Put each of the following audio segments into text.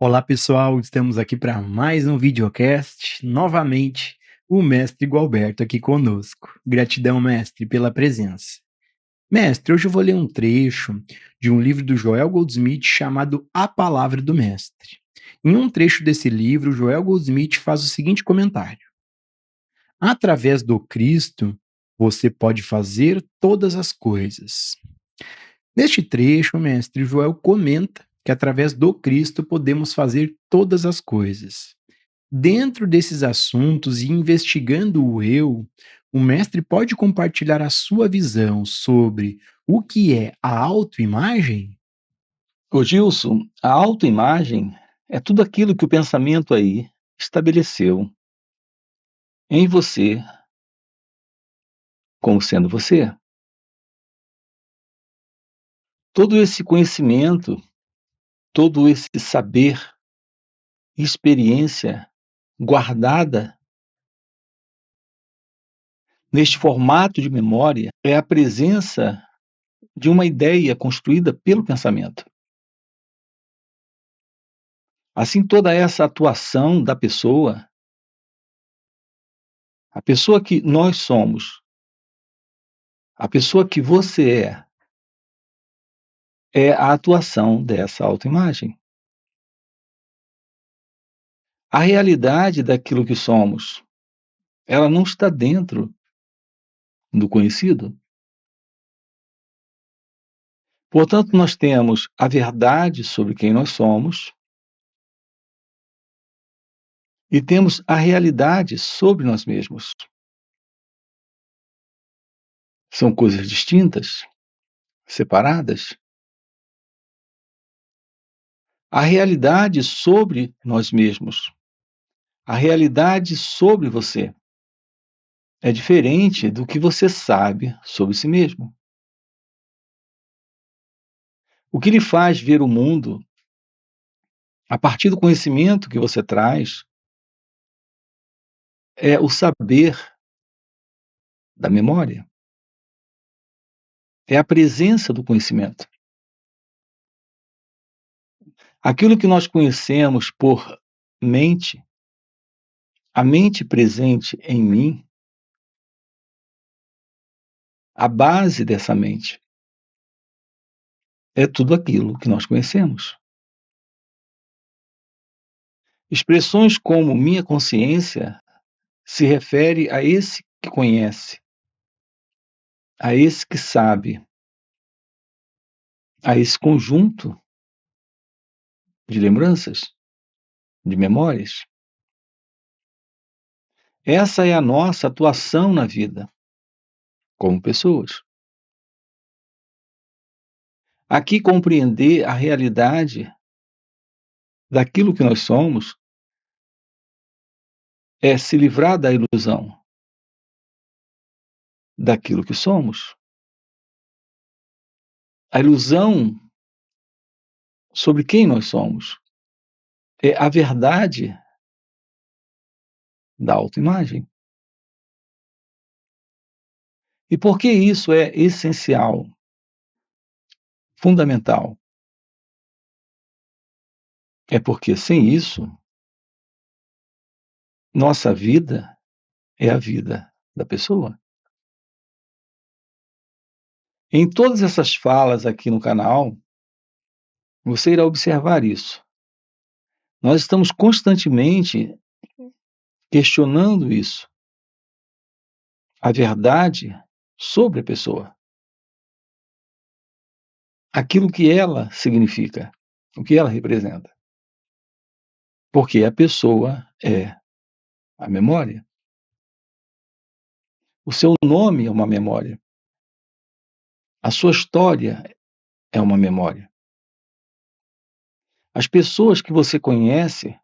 Olá pessoal, estamos aqui para mais um videocast. Novamente, o mestre Gualberto aqui conosco. Gratidão, mestre, pela presença. Mestre, hoje eu vou ler um trecho de um livro do Joel Goldsmith chamado A Palavra do Mestre. Em um trecho desse livro, Joel Goldsmith faz o seguinte comentário: através do Cristo, você pode fazer todas as coisas. Neste trecho, o mestre Joel comenta que através do Cristo podemos fazer todas as coisas. Dentro desses assuntos e investigando o eu, o mestre pode compartilhar a sua visão sobre o que é a autoimagem? Ô Gilson, a autoimagem é tudo aquilo que o pensamento aí estabeleceu em você como sendo você. Todo esse conhecimento, todo esse saber, experiência guardada neste formato de memória é a presença de uma ideia construída pelo pensamento. Assim, toda essa atuação da pessoa, a pessoa que nós somos, a pessoa que você é a atuação dessa autoimagem. A realidade daquilo que somos, ela não está dentro do conhecido. Portanto, nós temos a verdade sobre quem nós somos e temos a realidade sobre nós mesmos. São coisas distintas, separadas. A realidade sobre nós mesmos, a realidade sobre você, é diferente do que você sabe sobre si mesmo. O que lhe faz ver o mundo a partir do conhecimento que você traz é o saber da memória, é a presença do conhecimento. Aquilo que nós conhecemos por mente, a mente presente em mim, a base dessa mente, é tudo aquilo que nós conhecemos. Expressões como minha consciência se refere a esse que conhece, a esse que sabe, a esse conjunto de lembranças, de memórias. Essa é a nossa atuação na vida, como pessoas. Aqui compreender a realidade daquilo que nós somos é se livrar da ilusão daquilo que somos. A ilusão sobre quem nós somos é a verdade da autoimagem. E por que isso é essencial, fundamental? É porque sem isso, nossa vida é a vida da pessoa. Em todas essas falas aqui no canal, você irá observar isso. Nós estamos constantemente questionando isso, a verdade sobre a pessoa, aquilo que ela significa, o que ela representa. Porque a pessoa é a memória. O seu nome é uma memória. A sua história é uma memória. As pessoas que você conhece,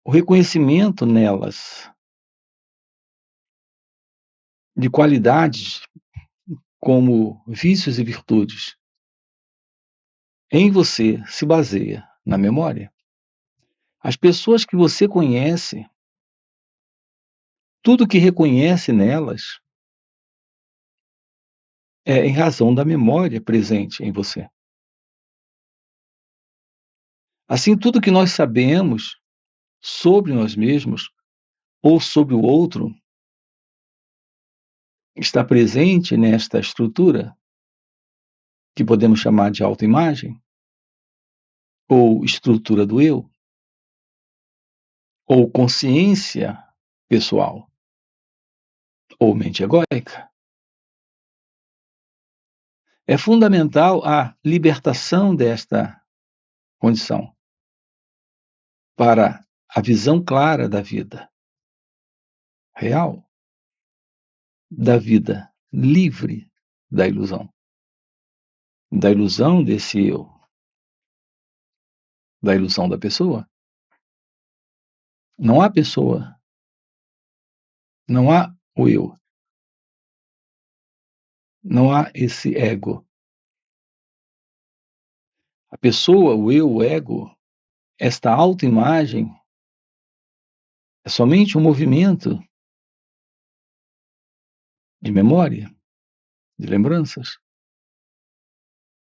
o reconhecimento nelas de qualidades como vícios e virtudes, em você se baseia na memória. As pessoas que você conhece, tudo que reconhece nelas é em razão da memória presente em você. Assim, tudo que nós sabemos sobre nós mesmos ou sobre o outro está presente nesta estrutura que podemos chamar de autoimagem, ou estrutura do eu, ou consciência pessoal, ou mente egóica. É fundamental a libertação desta condição para a visão clara da vida real, da vida livre da ilusão desse eu, da ilusão da pessoa. Não há pessoa, não há o eu, não há esse ego. A pessoa, o eu, o ego, esta autoimagem é somente um movimento de memória, de lembranças.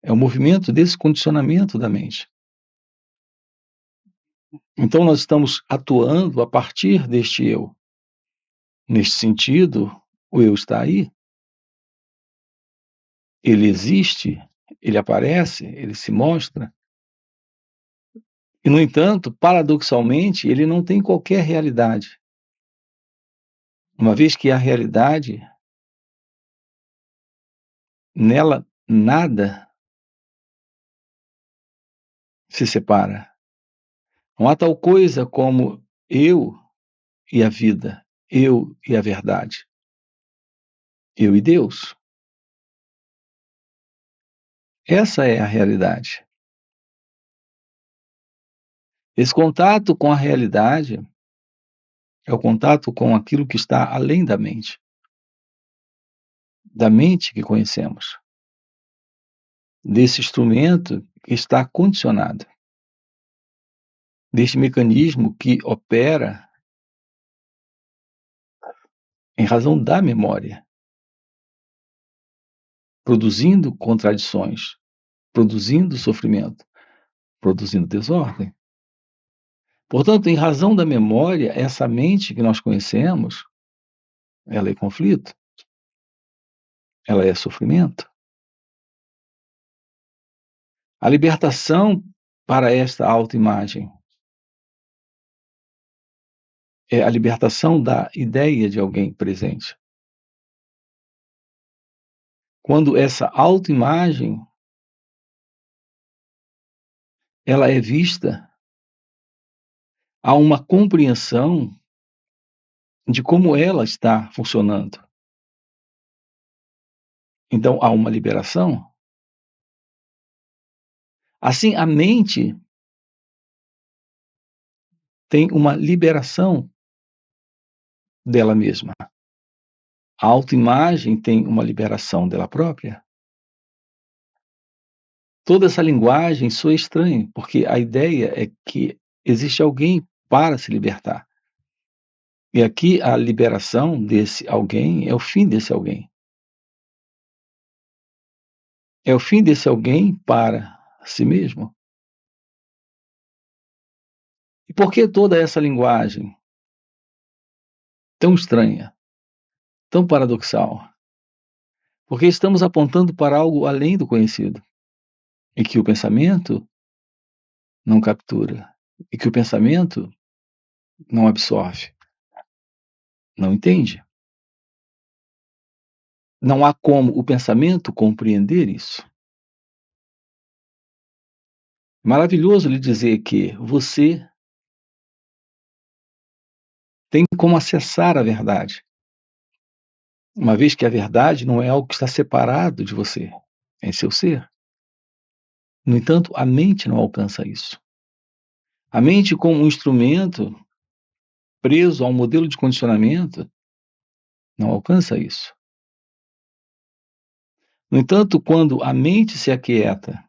É um movimento desse condicionamento da mente. Então, nós estamos atuando a partir deste eu. Neste sentido, o eu está aí, ele existe, ele aparece, ele se mostra. E, no entanto, paradoxalmente, ele não tem qualquer realidade. Uma vez que a realidade, nela nada se separa. Não há tal coisa como eu e a vida, eu e a verdade, eu e Deus. Essa é a realidade. Esse contato com a realidade é o contato com aquilo que está além da mente que conhecemos, desse instrumento que está condicionado, deste mecanismo que opera em razão da memória, produzindo contradições, produzindo sofrimento, produzindo desordem. Portanto, em razão da memória, essa mente que nós conhecemos, ela é conflito, ela é sofrimento. A libertação para esta autoimagem é a libertação da ideia de alguém presente. Quando essa autoimagem ela é vista, há uma compreensão de como ela está funcionando. Então, há uma liberação. Assim, a mente tem uma liberação dela mesma. A autoimagem tem uma liberação dela própria. Toda essa linguagem soa estranha, porque a ideia é que existe alguém para se libertar. E aqui a liberação desse alguém é o fim desse alguém. É o fim desse alguém para si mesmo. E por que toda essa linguagem tão estranha, tão paradoxal? Porque estamos apontando para algo além do conhecido, e que o pensamento não captura, e que o pensamento não absorve, não entende. Não há como o pensamento compreender isso. Maravilhoso lhe dizer que você tem como acessar a verdade, uma vez que a verdade não é algo que está separado de você, é em seu ser. No entanto, a mente não alcança isso. A mente, como um instrumento preso a um modelo de condicionamento, não alcança isso. No entanto, quando a mente se aquieta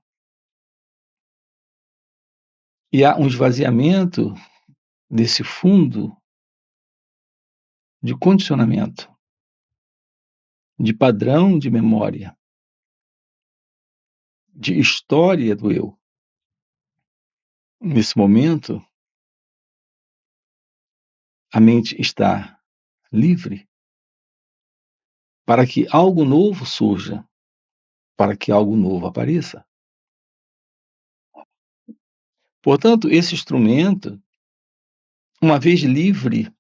e há um esvaziamento desse fundo de condicionamento, de padrão de memória, de história do eu, Nesse momento, a mente está livre para que algo novo surja, para que algo novo apareça. Portanto, esse instrumento, uma vez livre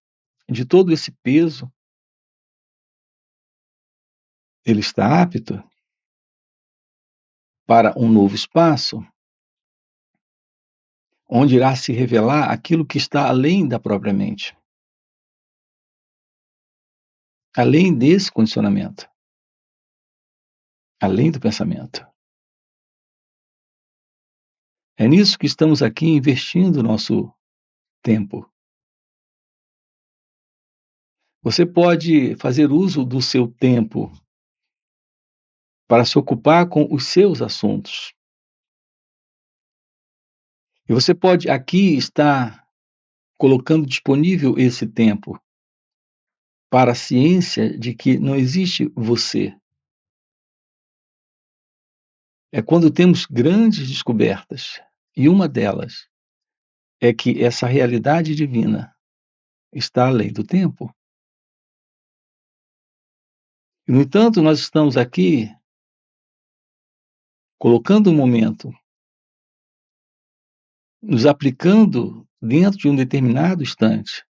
de todo esse peso, ele está apto para um novo espaço, onde irá se revelar aquilo que está além da própria mente, além desse condicionamento, além do pensamento. É nisso que estamos aqui investindo nosso tempo. Você pode fazer uso do seu tempo para se ocupar com os seus assuntos. E você pode aqui estar colocando disponível esse tempo para a ciência de que não existe você. É quando temos grandes descobertas, e uma delas é que essa realidade divina está além do tempo. E, no entanto, nós estamos aqui colocando um momento, nos aplicando dentro de um determinado instante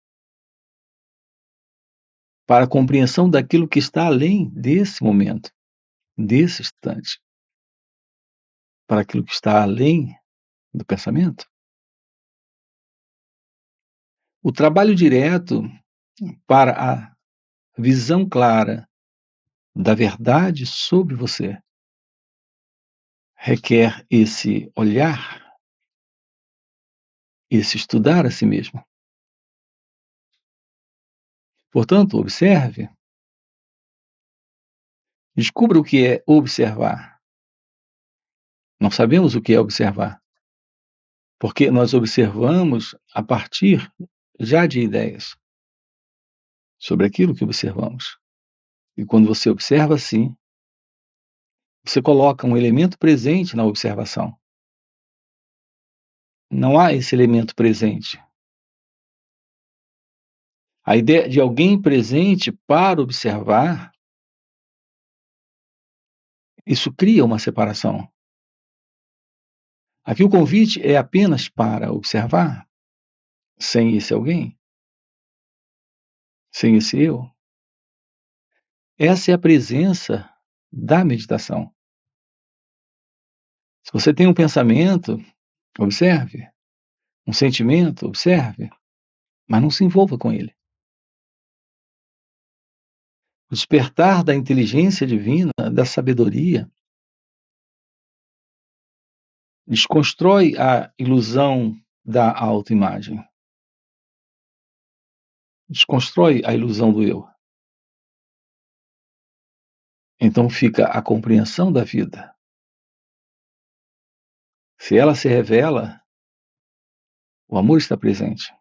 para a compreensão daquilo que está além desse momento, desse instante, para aquilo que está além do pensamento. O trabalho direto para a visão clara da verdade sobre você requer esse olhar, esse estudar a si mesmo. Portanto, observe, descubra o que é observar. Não sabemos o que é observar, porque nós observamos a partir já de ideias sobre aquilo que observamos. E quando você observa assim, você coloca um elemento presente na observação. Não há esse elemento presente. A ideia de alguém presente para observar, isso cria uma separação. Aqui o convite é apenas para observar, sem esse alguém, sem esse eu. Essa é a presença da meditação. Se você tem um pensamento, observe. Um sentimento, observe. Mas não se envolva com ele. O despertar da inteligência divina, da sabedoria, desconstrói a ilusão da autoimagem. Desconstrói a ilusão do eu. Então fica a compreensão da vida. Se ela se revela, o amor está presente.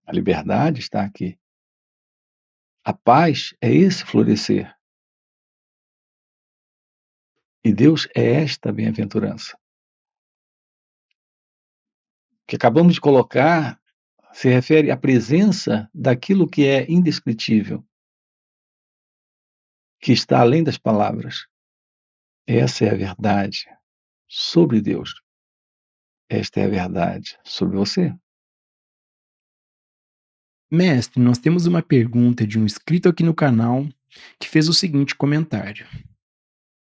A liberdade está aqui. A paz é esse florescer. E Deus é esta bem-aventurança. O que acabamos de colocar se refere à presença daquilo que é indescritível, que está além das palavras. Essa é a verdade sobre Deus. Esta é a verdade sobre você. Mestre, nós temos uma pergunta de um inscrito aqui no canal que fez o seguinte comentário: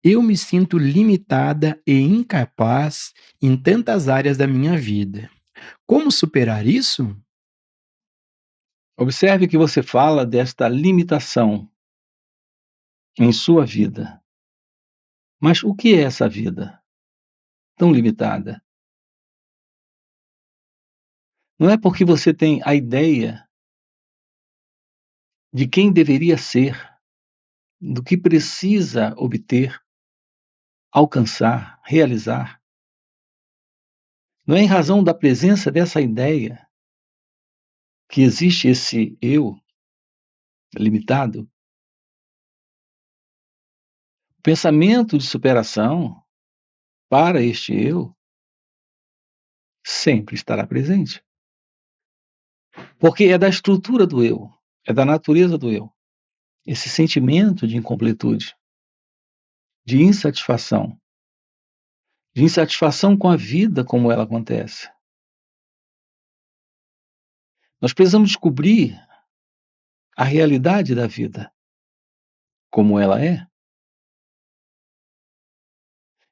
eu me sinto limitada e incapaz em tantas áreas da minha vida. Como superar isso? Observe que você fala desta limitação em sua vida. Mas o que é essa vida tão limitada? Não é porque você tem a ideia de quem deveria ser, do que precisa obter, alcançar, realizar. Não é em razão da presença dessa ideia que existe esse eu limitado. O pensamento de superação para este eu sempre estará presente. Porque é da estrutura do eu, é da natureza do eu, esse sentimento de incompletude, de insatisfação com a vida como ela acontece. Nós precisamos descobrir a realidade da vida, como ela é.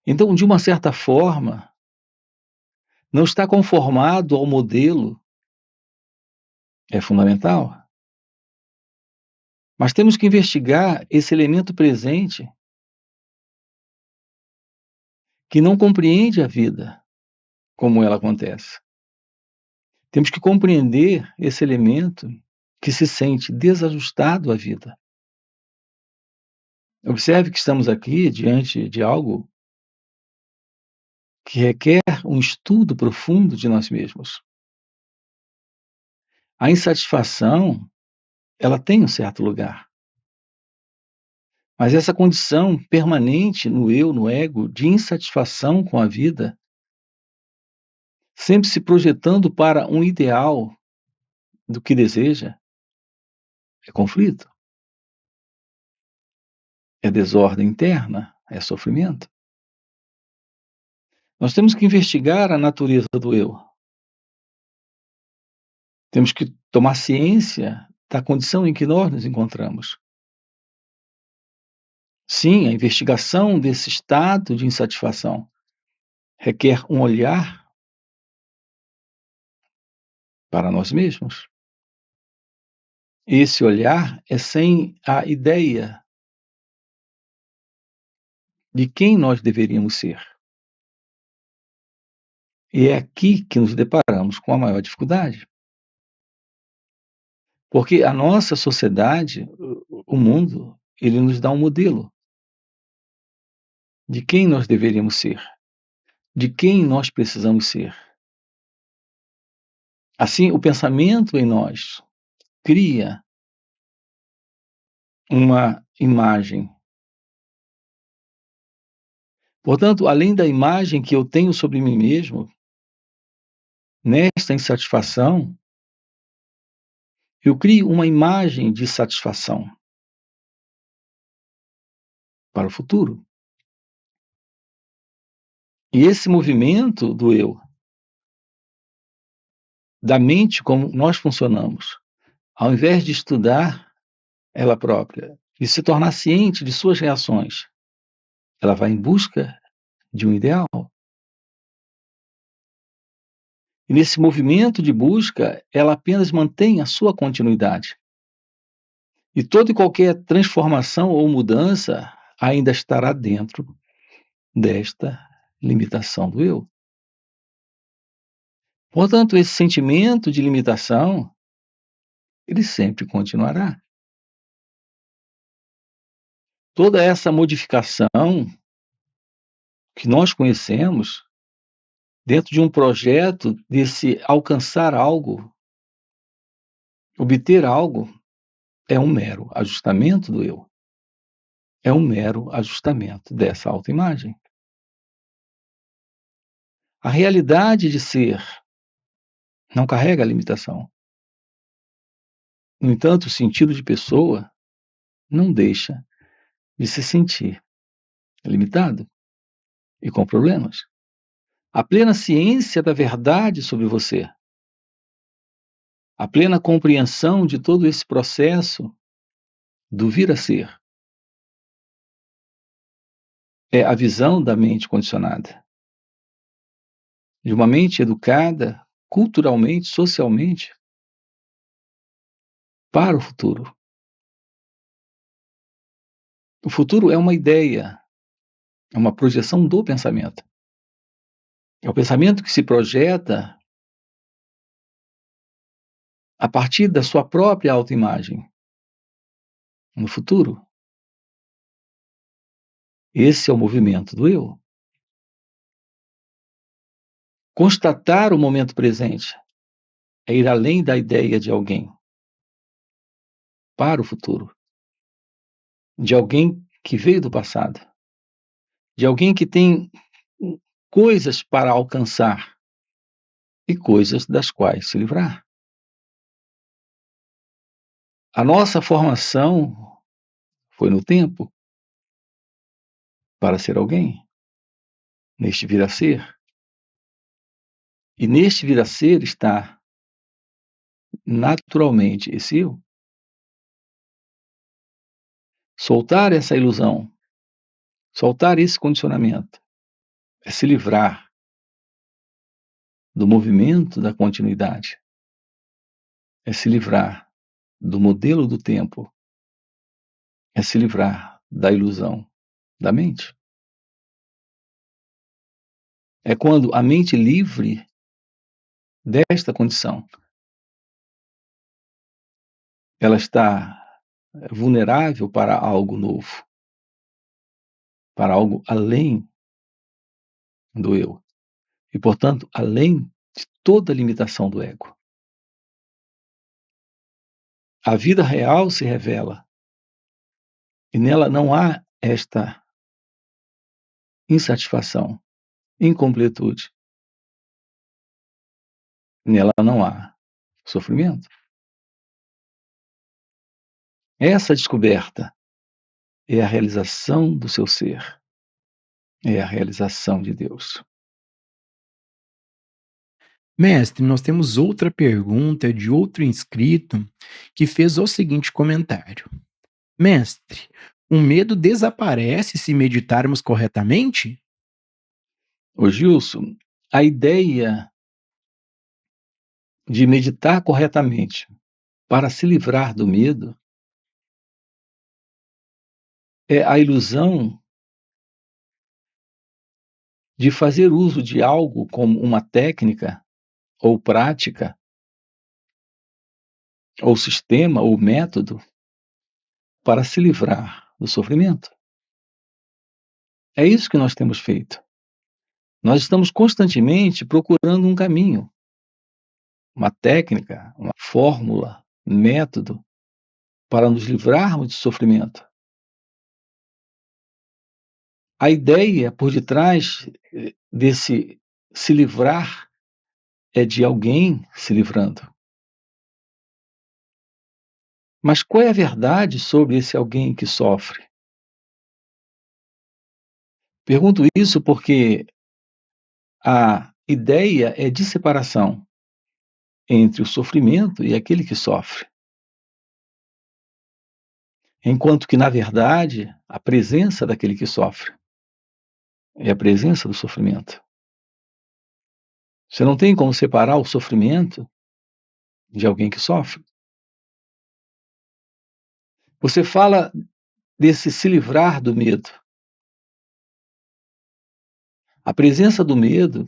Então, de uma certa forma, não estar conformado ao modelo é fundamental. Mas temos que investigar esse elemento presente que não compreende a vida como ela acontece. Temos que compreender esse elemento que se sente desajustado à vida. Observe que estamos aqui diante de algo que requer um estudo profundo de nós mesmos. A insatisfação, ela tem um certo lugar. Mas essa condição permanente no eu, no ego, de insatisfação com a vida, sempre se projetando para um ideal do que deseja, é conflito, é desordem interna, é sofrimento. Nós temos que investigar a natureza do eu. Temos que tomar ciência da condição em que nós nos encontramos. Sim, a investigação desse estado de insatisfação requer um olhar para nós mesmos. Esse olhar é sem a ideia de quem nós deveríamos ser. E é aqui que nos deparamos com a maior dificuldade. Porque a nossa sociedade, o mundo, ele nos dá um modelo de quem nós deveríamos ser, de quem nós precisamos ser. Assim, o pensamento em nós cria uma imagem. Portanto, além da imagem que eu tenho sobre mim mesmo, nesta insatisfação, eu crio uma imagem de satisfação para o futuro. E esse movimento do eu, da mente como nós funcionamos, ao invés de estudar ela própria e se tornar ciente de suas reações, ela vai em busca de um ideal. E nesse movimento de busca, ela apenas mantém a sua continuidade. E toda e qualquer transformação ou mudança ainda estará dentro desta limitação do eu. Portanto, esse sentimento de limitação, ele sempre continuará. Toda essa modificação que nós conhecemos, dentro de um projeto desse alcançar algo, obter algo, é um mero ajustamento do eu. É um mero ajustamento dessa autoimagem. A realidade de ser não carrega a limitação. No entanto, o sentido de pessoa não deixa de se sentir limitado e com problemas. A plena ciência da verdade sobre você, a plena compreensão de todo esse processo do vir a ser, é a visão da mente condicionada. De uma mente educada, culturalmente, socialmente, para o futuro. O futuro é uma ideia, é uma projeção do pensamento. É o pensamento que se projeta a partir da sua própria autoimagem no futuro. Esse é o movimento do eu. Constatar o momento presente é ir além da ideia de alguém para o futuro, de alguém que veio do passado, de alguém que tem coisas para alcançar e coisas das quais se livrar. A nossa formação foi no tempo para ser alguém, neste vir a ser. E neste vir a ser está naturalmente esse eu. Soltar essa ilusão, soltar esse condicionamento, é se livrar do movimento da continuidade, é se livrar do modelo do tempo, é se livrar da ilusão da mente. É quando a mente livre desta condição, ela está vulnerável para algo novo, para algo além do eu. E, portanto, além de toda limitação do ego. A vida real se revela e nela não há esta insatisfação, incompletude. Nela não há sofrimento. Essa descoberta é a realização do seu ser, é a realização de Deus. Mestre, nós temos outra pergunta de outro inscrito que fez o seguinte comentário: Mestre, o medo desaparece se meditarmos corretamente? Ô Gilson, a ideia de meditar corretamente para se livrar do medo é a ilusão de fazer uso de algo como uma técnica ou prática, ou sistema, ou método, para se livrar do sofrimento. É isso que nós temos feito. Nós estamos constantemente procurando um caminho, uma técnica, uma fórmula, um método, para nos livrarmos do sofrimento. A ideia por detrás desse se livrar é de alguém se livrando. Mas qual é a verdade sobre esse alguém que sofre? Pergunto isso porque a ideia é de separação entre o sofrimento e aquele que sofre. Enquanto que, na verdade, a presença daquele que sofre é a presença do sofrimento. Você não tem como separar o sofrimento de alguém que sofre. Você fala desse se livrar do medo. A presença do medo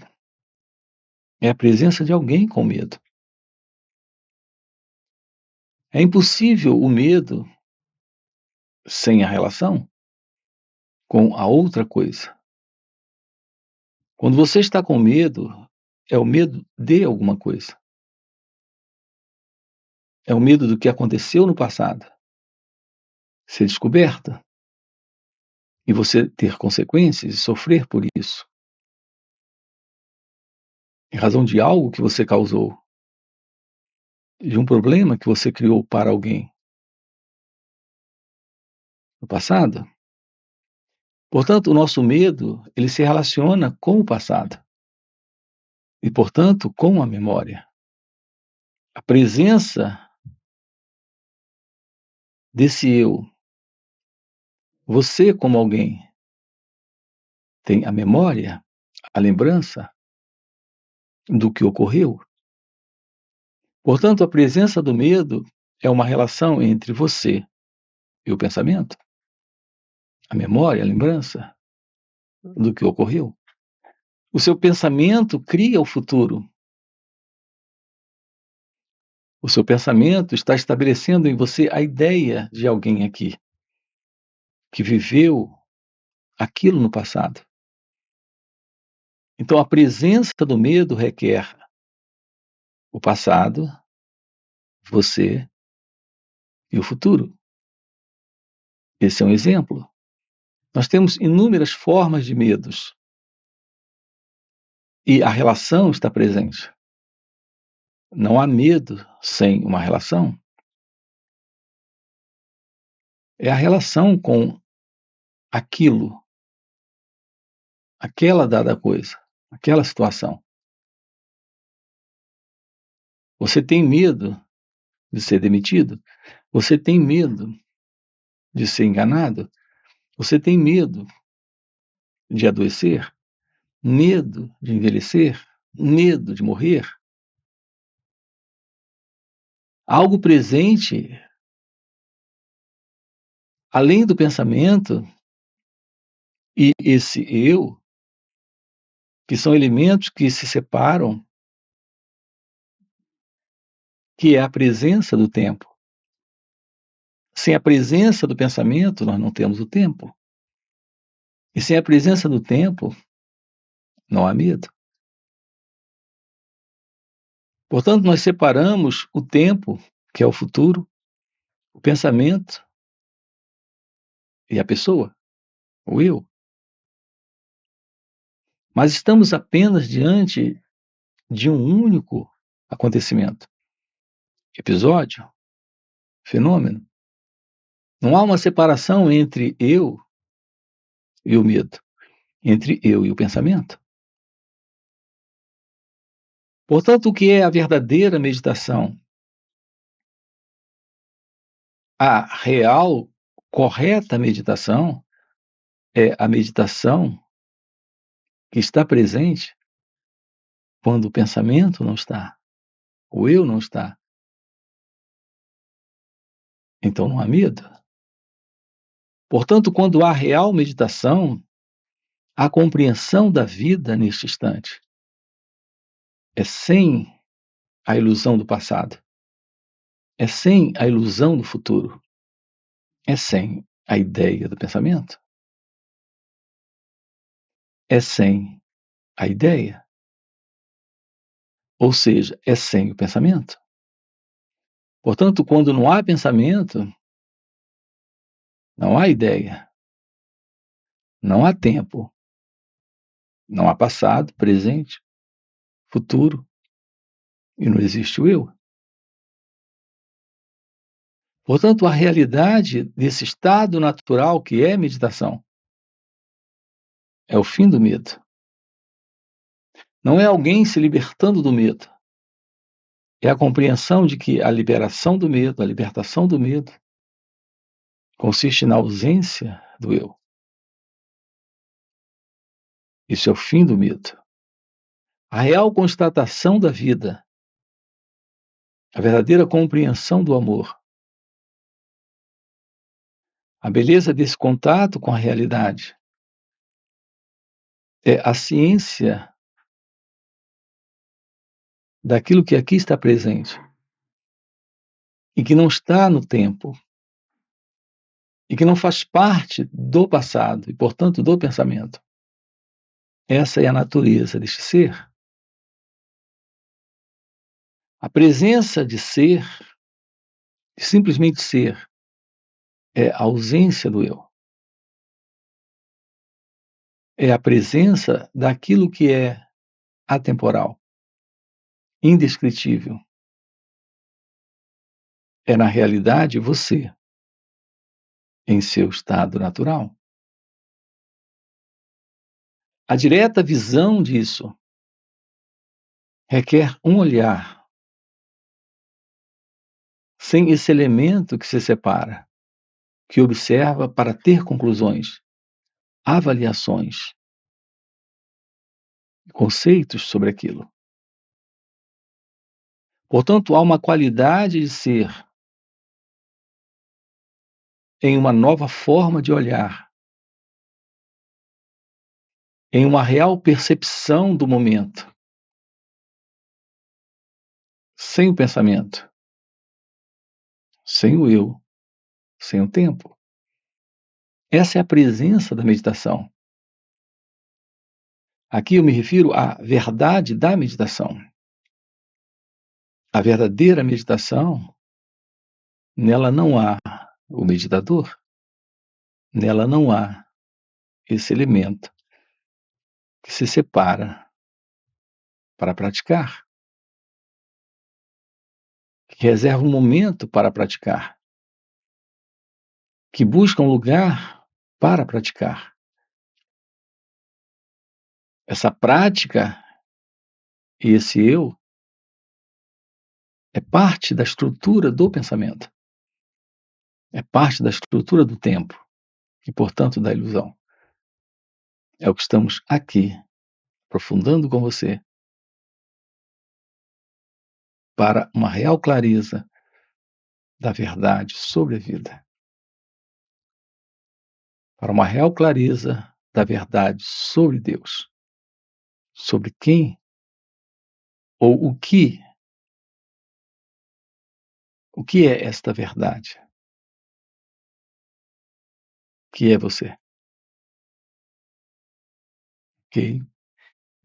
é a presença de alguém com medo. É impossível o medo sem a relação com a outra coisa. Quando você está com medo, é o medo de alguma coisa. É o medo do que aconteceu no passado ser descoberta e você ter consequências e sofrer por isso. Em razão de algo que você causou, de um problema que você criou para alguém no passado. Portanto, o nosso medo, ele se relaciona com o passado e, portanto, com a memória. A presença desse eu, você como alguém, tem a memória, a lembrança do que ocorreu. Portanto, a presença do medo é uma relação entre você e o pensamento, a memória, a lembrança do que ocorreu. O seu pensamento cria o futuro. O seu pensamento está estabelecendo em você a ideia de alguém aqui que viveu aquilo no passado. Então, a presença do medo requer o passado, você e o futuro. Esse é um exemplo. Nós temos inúmeras formas de medos e a relação está presente. Não há medo sem uma relação. É a relação com aquilo, aquela dada coisa, aquela situação. Você tem medo de ser demitido? Você tem medo de ser enganado? Você tem medo de adoecer? Medo de envelhecer? Medo de morrer? Algo presente, além do pensamento e esse eu, que são elementos que se separam, que é a presença do tempo. Sem a presença do pensamento, nós não temos o tempo. E sem a presença do tempo, não há medo. Portanto, nós separamos o tempo, que é o futuro, o pensamento e a pessoa, o eu. Mas estamos apenas diante de um único acontecimento, episódio, fenômeno. Não há uma separação entre eu e o medo, entre eu e o pensamento. Portanto, o que é a verdadeira meditação? A real, correta meditação é a meditação que está presente quando o pensamento não está, o eu não está. Então não há medo. Portanto, quando há real meditação, há compreensão da vida neste instante. É sem a ilusão do passado. É sem a ilusão do futuro. É sem a ideia do pensamento. É sem a ideia. Ou seja, é sem o pensamento. Portanto, quando não há pensamento, não há ideia, não há tempo, não há passado, presente, futuro, e não existe o eu. Portanto, a realidade desse estado natural que é meditação é o fim do medo. Não é alguém se libertando do medo. É a compreensão de que a liberação do medo, a libertação do medo, consiste na ausência do eu. Isso é o fim do medo. A real constatação da vida, a verdadeira compreensão do amor, a beleza desse contato com a realidade, é a ciência daquilo que aqui está presente e que não está no tempo e que não faz parte do passado e, portanto, do pensamento. Essa é a natureza deste ser. A presença de ser, de simplesmente ser, é a ausência do eu. É a presença daquilo que é atemporal, indescritível. É, na realidade, você, em seu estado natural. A direta visão disso requer um olhar, sem esse elemento que se separa, que observa para ter conclusões, avaliações, conceitos sobre aquilo. Portanto, há uma qualidade de ser em uma nova forma de olhar, em uma real percepção do momento, sem o pensamento, sem o eu, sem o tempo. Essa é a presença da meditação. Aqui eu me refiro à verdade da meditação. A verdadeira meditação, nela não há o meditador, nela não há esse elemento que se separa para praticar. que reserva um momento para praticar, que busca um lugar para praticar. Essa prática e esse eu é parte da estrutura do pensamento, é parte da estrutura do tempo e, portanto, da ilusão. É o que estamos aqui, aprofundando com você, para uma real clareza da verdade sobre a vida, para uma real clareza da verdade sobre Deus, sobre quem ou o que é esta verdade, que é você, ok?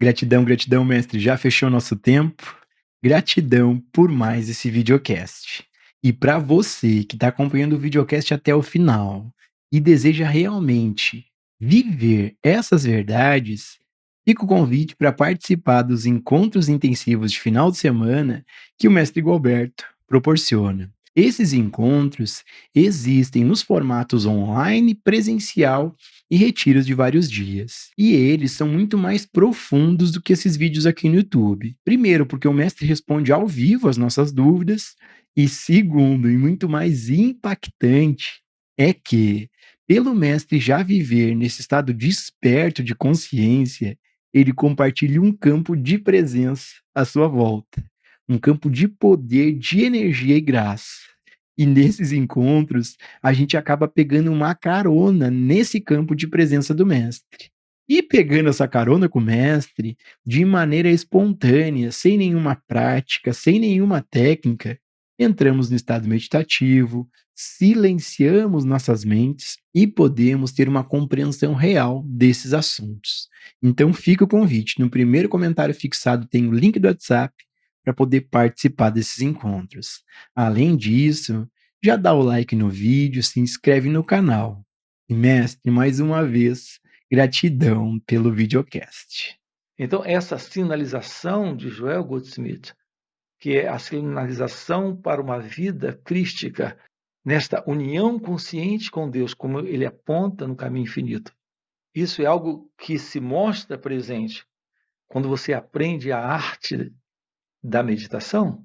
Gratidão, gratidão, mestre. Já fechou nosso tempo? Gratidão por mais esse videocast. E para você que está acompanhando o videocast até o final e deseja realmente viver essas verdades, fica o convite para participar dos encontros intensivos de final de semana que o mestre Gualberto proporciona. Esses encontros existem nos formatos online, presencial e retiros de vários dias. E eles são muito mais profundos do que esses vídeos aqui no YouTube. Primeiro, porque o mestre responde ao vivo as nossas dúvidas. E segundo, e muito mais impactante, é que, pelo mestre já viver nesse estado desperto de consciência, ele compartilha um campo de presença à sua volta. Um campo de poder, de energia e graça. E nesses encontros, a gente acaba pegando uma carona nesse campo de presença do mestre. E pegando essa carona com o mestre, de maneira espontânea, sem nenhuma prática, sem nenhuma técnica, entramos no estado meditativo, silenciamos nossas mentes e podemos ter uma compreensão real desses assuntos. Então fica o convite. No primeiro comentário fixado tem o link do WhatsApp para poder participar desses encontros. Além disso, já dá o like no vídeo, se inscreve no canal. E mestre, mais uma vez, gratidão pelo videocast. Então, essa sinalização de Joel Goldsmith, que é a sinalização para uma vida crística, nesta união consciente com Deus, como ele aponta no caminho infinito. Isso é algo que se mostra presente quando você aprende a arte da meditação,